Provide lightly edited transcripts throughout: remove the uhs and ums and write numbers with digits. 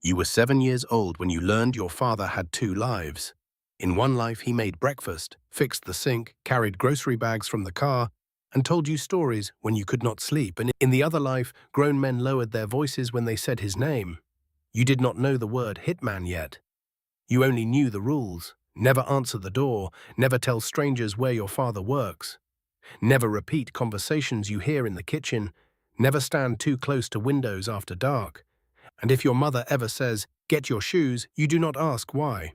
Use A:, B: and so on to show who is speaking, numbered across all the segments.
A: You were 7 years old when you learned your father had two lives. In one life, he made breakfast, fixed the sink, carried grocery bags from the car, and told you stories when you could not sleep. And in the other life, grown men lowered their voices when they said his name. You did not know the word Hitman yet. You only knew the rules. Never answer the door, never tell strangers where your father works, never repeat conversations you hear in the kitchen, never stand too close to windows after dark. And if your mother ever says, "Get your shoes," you do not ask why.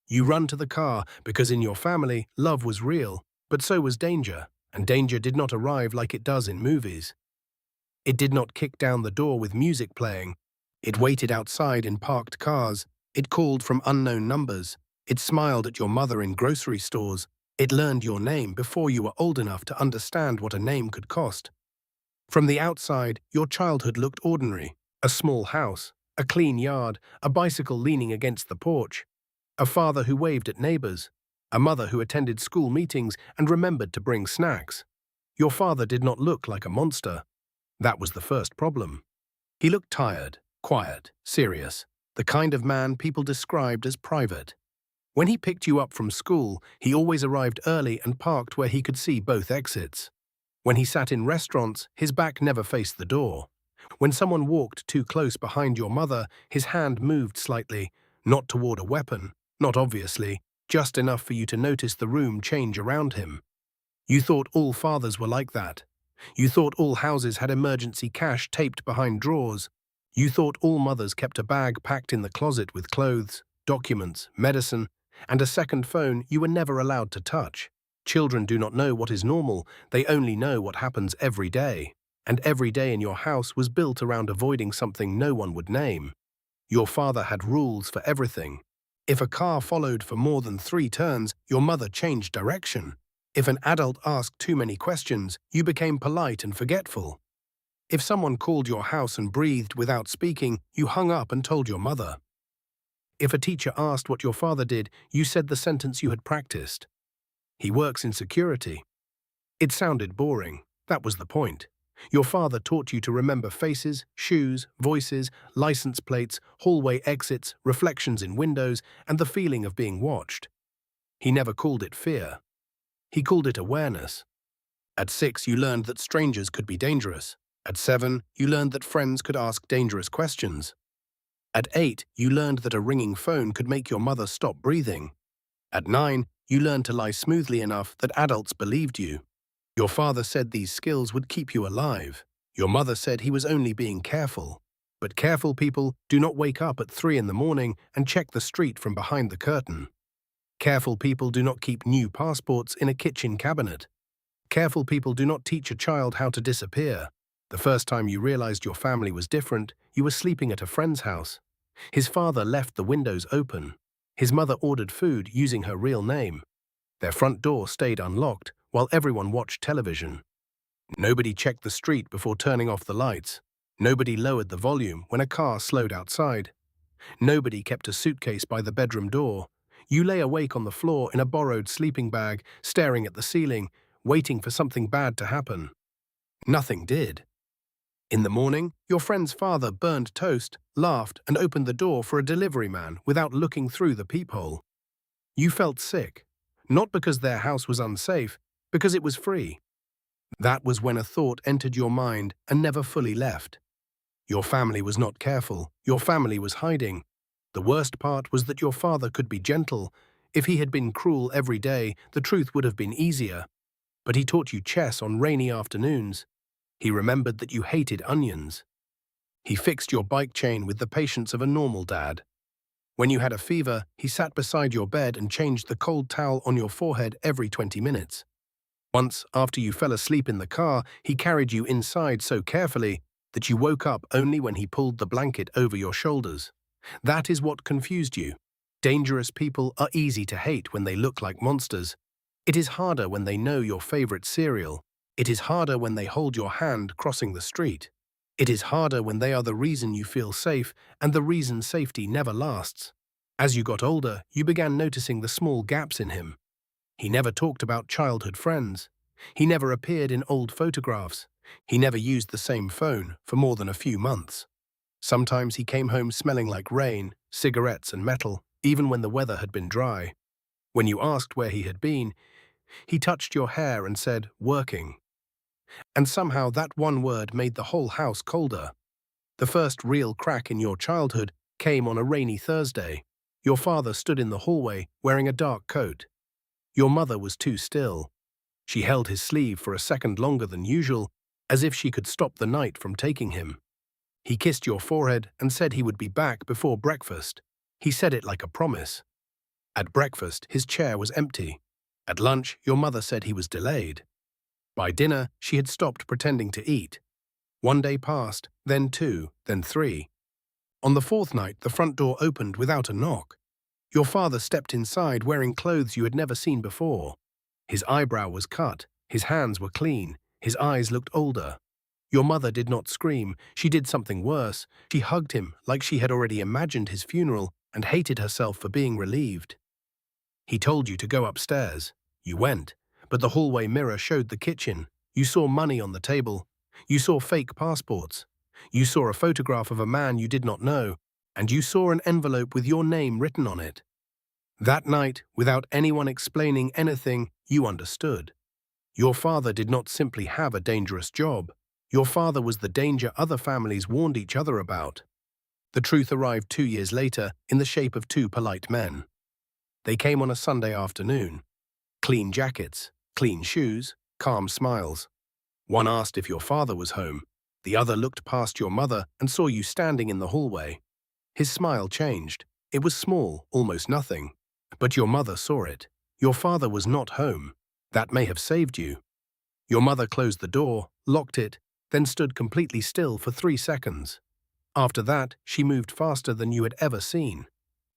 A: You run to the car because in your family, love was real, but so was danger, and danger did not arrive like it does in movies. It did not kick down the door with music playing. It waited outside in parked cars. It called from unknown numbers. It smiled at your mother in grocery stores. It learned your name before you were old enough to understand what a name could cost. From the outside, your childhood looked ordinary. A small house, a clean yard, a bicycle leaning against the porch, a father who waved at neighbors, a mother who attended school meetings and remembered to bring snacks. Your father did not look like a monster. That was the first problem. He looked tired, quiet, serious, the kind of man people described as private. When he picked you up from school, he always arrived early and parked where he could see both exits. When he sat in restaurants, his back never faced the door. When someone walked too close behind your mother, his hand moved slightly, not toward a weapon, not obviously, just enough for you to notice the room change around him. You thought all fathers were like that. You thought all houses had emergency cash taped behind drawers. You thought all mothers kept a bag packed in the closet with clothes, documents, medicine, and a second phone you were never allowed to touch. Children do not know what is normal, they only know what happens every day. And every day in your house was built around avoiding something no one would name. Your father had rules for everything. If a car followed for more than 3 turns, your mother changed direction. If an adult asked too many questions, you became polite and forgetful. If someone called your house and breathed without speaking, you hung up and told your mother. If a teacher asked what your father did, you said the sentence you had practiced. He works in security. It sounded boring. That was the point. Your father taught you to remember faces, shoes, voices, license plates, hallway exits, reflections in windows, and the feeling of being watched. He never called it fear. He called it awareness. At 6, you learned that strangers could be dangerous. At 7, you learned that friends could ask dangerous questions. At 8, you learned that a ringing phone could make your mother stop breathing. At 9, you learned to lie smoothly enough that adults believed you. Your father said these skills would keep you alive. Your mother said he was only being careful. But careful people do not wake up at 3 in the morning and check the street from behind the curtain. Careful people do not keep new passports in a kitchen cabinet. Careful people do not teach a child how to disappear. The first time you realized your family was different, you were sleeping at a friend's house. His father left the windows open. His mother ordered food using her real name. Their front door stayed unlocked while everyone watched television. Nobody checked the street before turning off the lights. Nobody lowered the volume when a car slowed outside. Nobody kept a suitcase by the bedroom door. You lay awake on the floor in a borrowed sleeping bag, staring at the ceiling, waiting for something bad to happen. Nothing did. In the morning, your friend's father burned toast, laughed, and opened the door for a delivery man without looking through the peephole. You felt sick, not because their house was unsafe, because it was free. That was when a thought entered your mind and never fully left. Your family was not careful. Your family was hiding. The worst part was that your father could be gentle. If he had been cruel every day, the truth would have been easier. But he taught you chess on rainy afternoons. He remembered that you hated onions. He fixed your bike chain with the patience of a normal dad. When you had a fever, he sat beside your bed and changed the cold towel on your forehead every 20 minutes. Once, after you fell asleep in the car, he carried you inside so carefully that you woke up only when he pulled the blanket over your shoulders. That is what confused you. Dangerous people are easy to hate when they look like monsters. It is harder when they know your favorite cereal. It is harder when they hold your hand crossing the street. It is harder when they are the reason you feel safe and the reason safety never lasts. As you got older, you began noticing the small gaps in him. He never talked about childhood friends. He never appeared in old photographs. He never used the same phone for more than a few months. Sometimes he came home smelling like rain, cigarettes and metal, even when the weather had been dry. When you asked where he had been, he touched your hair and said, "Working." And somehow that one word made the whole house colder. The first real crack in your childhood came on a rainy Thursday. Your father stood in the hallway wearing a dark coat. Your mother was too still. She held his sleeve for a second longer than usual, as if she could stop the night from taking him. He kissed your forehead and said he would be back before breakfast. He said it like a promise. At breakfast, his chair was empty. At lunch, your mother said he was delayed. By dinner, she had stopped pretending to eat. One day passed, then two, then three. On the fourth night, the front door opened without a knock. Your father stepped inside wearing clothes you had never seen before. His eyebrow was cut, his hands were clean, his eyes looked older. Your mother did not scream, she did something worse. She hugged him like she had already imagined his funeral and hated herself for being relieved. He told you to go upstairs. You went, but the hallway mirror showed the kitchen. You saw money on the table. You saw fake passports. You saw a photograph of a man you did not know, and you saw an envelope with your name written on it. That night, without anyone explaining anything, you understood. Your father did not simply have a dangerous job. Your father was the danger other families warned each other about. The truth arrived 2 years later in the shape of two polite men. They came on a Sunday afternoon. Clean jackets, clean shoes, calm smiles. One asked if your father was home. The other looked past your mother and saw you standing in the hallway. His smile changed. It was small, almost nothing. But your mother saw it. Your father was not home. That may have saved you. Your mother closed the door, locked it, then stood completely still for 3 seconds. After that, she moved faster than you had ever seen.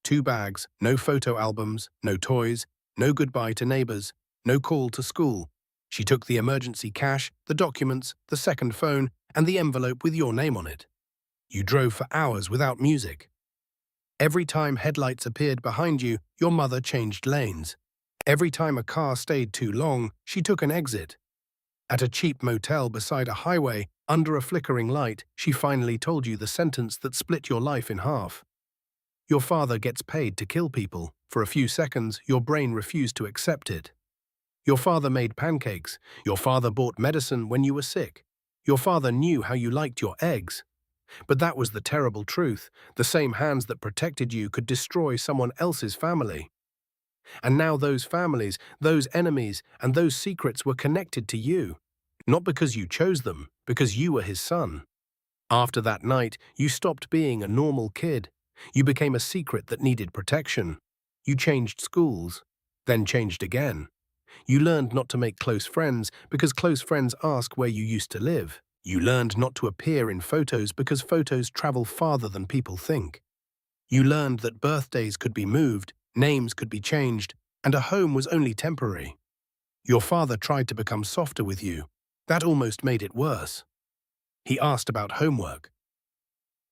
A: 2 bags, no photo albums, no toys, no goodbye to neighbors, no call to school. She took the emergency cash, the documents, the second phone, and the envelope with your name on it. You drove for hours without music. Every time headlights appeared behind you, your mother changed lanes. Every time a car stayed too long, she took an exit. At a cheap motel beside a highway, under a flickering light, she finally told you the sentence that split your life in half. Your father gets paid to kill people. For a few seconds, your brain refused to accept it. Your father made pancakes. Your father bought medicine when you were sick. Your father knew how you liked your eggs. But that was the terrible truth. The same hands that protected you could destroy someone else's family. And now those families, those enemies, and those secrets were connected to you. Not because you chose them, because you were his son. After that night, you stopped being a normal kid. You became a secret that needed protection. You changed schools, then changed again. You learned not to make close friends because close friends ask where you used to live. You learned not to appear in photos because photos travel farther than people think. You learned that birthdays could be moved, names could be changed, and a home was only temporary. Your father tried to become softer with you. That almost made it worse. He asked about homework.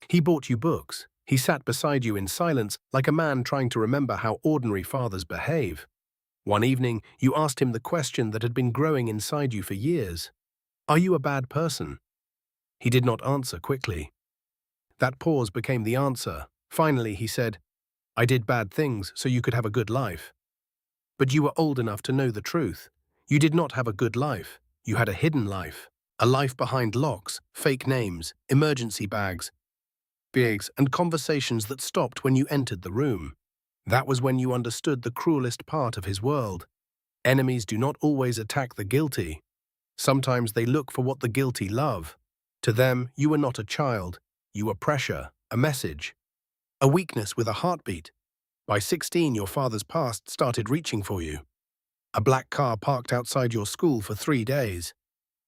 A: He bought you books. He sat beside you in silence like a man trying to remember how ordinary fathers behave. One evening, you asked him the question that had been growing inside you for years. Are you a bad person? He did not answer quickly. That pause became the answer. Finally, he said, I did bad things so you could have a good life. But you were old enough to know the truth. You did not have a good life. You had a hidden life. A life behind locks, fake names, emergency bags, and conversations that stopped when you entered the room. That was when you understood the cruelest part of his world. Enemies do not always attack the guilty. Sometimes they look for what the guilty love. To them, you were not a child. You were pressure, a message, a weakness with a heartbeat. By 16, your father's past started reaching for you. A black car parked outside your school for 3 days.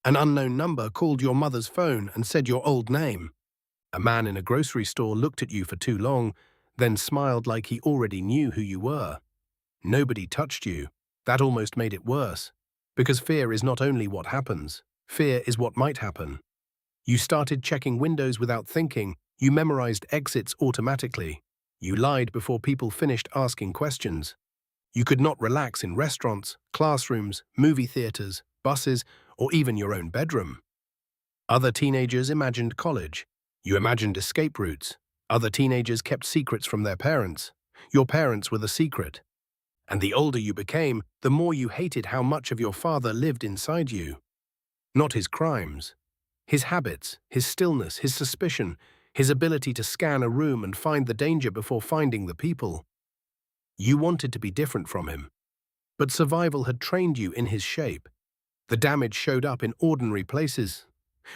A: An unknown number called your mother's phone and said your old name. A man in a grocery store looked at you for too long, then smiled like he already knew who you were. Nobody touched you. That almost made it worse. Because fear is not only what happens. Fear is what might happen. You started checking windows without thinking. You memorized exits automatically. You lied before people finished asking questions. You could not relax in restaurants, classrooms, movie theaters, buses, or even your own bedroom. Other teenagers imagined college. You imagined escape routes. Other teenagers kept secrets from their parents. Your parents were the secret. And the older you became, the more you hated how much of your father lived inside you. Not his crimes. His habits, his stillness, his suspicion, his ability to scan a room and find the danger before finding the people. You wanted to be different from him. But survival had trained you in his shape. The damage showed up in ordinary places.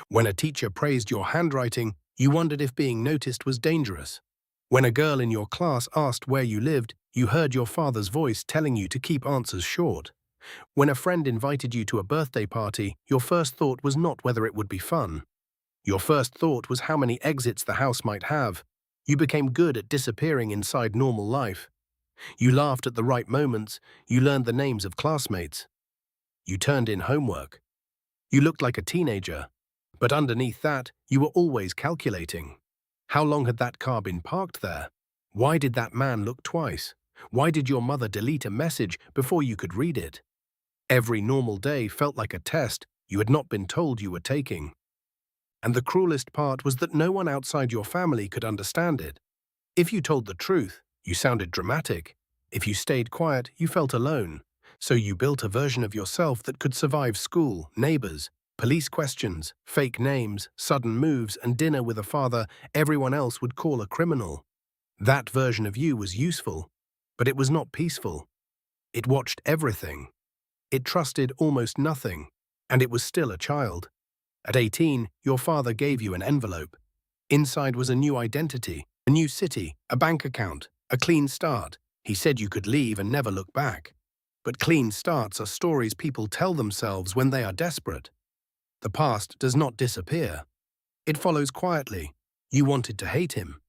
A: When a teacher praised your handwriting, you wondered if being noticed was dangerous. When a girl in your class asked where you lived, you heard your father's voice telling you to keep answers short. When a friend invited you to a birthday party, your first thought was not whether it would be fun. Your first thought was how many exits the house might have. You became good at disappearing inside normal life. You laughed at the right moments. You learned the names of classmates. You turned in homework. You looked like a teenager. But underneath that, you were always calculating. How long had that car been parked there? Why did that man look twice? Why did your mother delete a message before you could read it? Every normal day felt like a test you had not been told you were taking. And the cruelest part was that no one outside your family could understand it. If you told the truth, you sounded dramatic. If you stayed quiet, you felt alone. So you built a version of yourself that could survive school, neighbors, police questions, fake names, sudden moves, and dinner with a father everyone else would call a criminal. That version of you was useful, but it was not peaceful. It watched everything. It trusted almost nothing, and it was still a child. At 18, your father gave you an envelope. Inside was a new identity, a new city, a bank account, a clean start. He said you could leave and never look back. But clean starts are stories people tell themselves when they are desperate. The past does not disappear. It follows quietly. You wanted to hate him.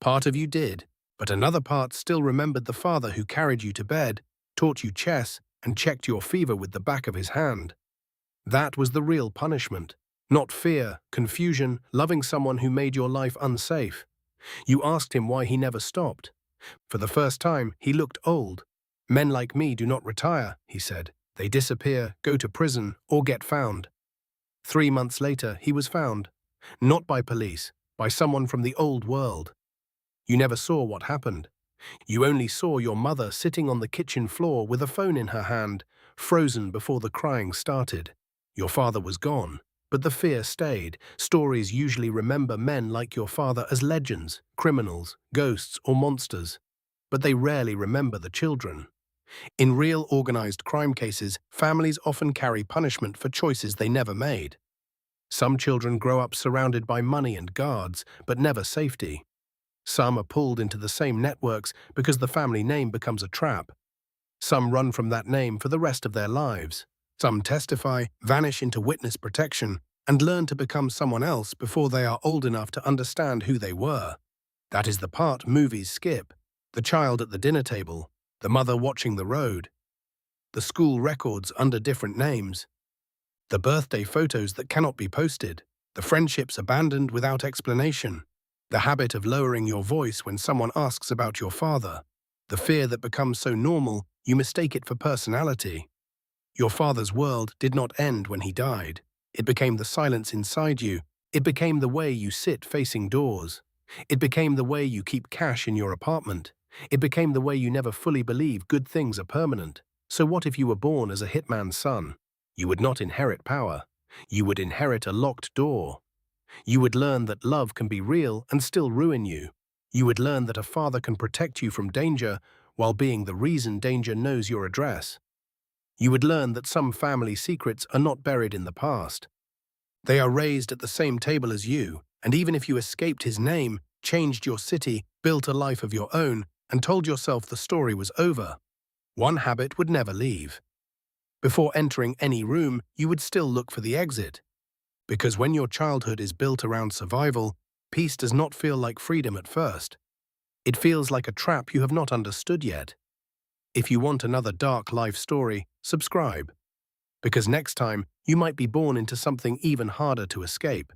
A: Part of you did, but another part still remembered the father who carried you to bed, taught you chess, and checked your fever with the back of his hand. That was the real punishment. Not fear, confusion, loving someone who made your life unsafe. You asked him why he never stopped. For the first time, he looked old. Men like me do not retire, he said. They disappear, go to prison, or get found. 3 months later, he was found. Not by police, by someone from the old world. You never saw what happened. You only saw your mother sitting on the kitchen floor with a phone in her hand, frozen before the crying started. Your father was gone, but the fear stayed. Stories usually remember men like your father as legends, criminals, ghosts, or monsters. But they rarely remember the children. In real organized crime cases, families often carry punishment for choices they never made. Some children grow up surrounded by money and guards, but never safety. Some are pulled into the same networks because the family name becomes a trap. Some run from that name for the rest of their lives. Some testify, vanish into witness protection, and learn to become someone else before they are old enough to understand who they were. That is the part movies skip. The child at the dinner table, the mother watching the road, the school records under different names, the birthday photos that cannot be posted, the friendships abandoned without explanation, the habit of lowering your voice when someone asks about your father, the fear that becomes so normal you mistake it for personality. Your father's world did not end when he died. It became the silence inside you. It became the way you sit facing doors. It became the way you keep cash in your apartment. It became the way you never fully believe good things are permanent. So what if you were born as a hitman's son? You would not inherit power. You would inherit a locked door. You would learn that love can be real and still ruin you. You would learn that a father can protect you from danger while being the reason danger knows your address. You would learn that some family secrets are not buried in the past. They are raised at the same table as you, and even if you escaped his name, changed your city, built a life of your own, and told yourself the story was over, one habit would never leave. Before entering any room, you would still look for the exit. Because when your childhood is built around survival, peace does not feel like freedom at first. It feels like a trap you have not understood yet. If you want another dark life story, subscribe. Because next time, you might be born into something even harder to escape.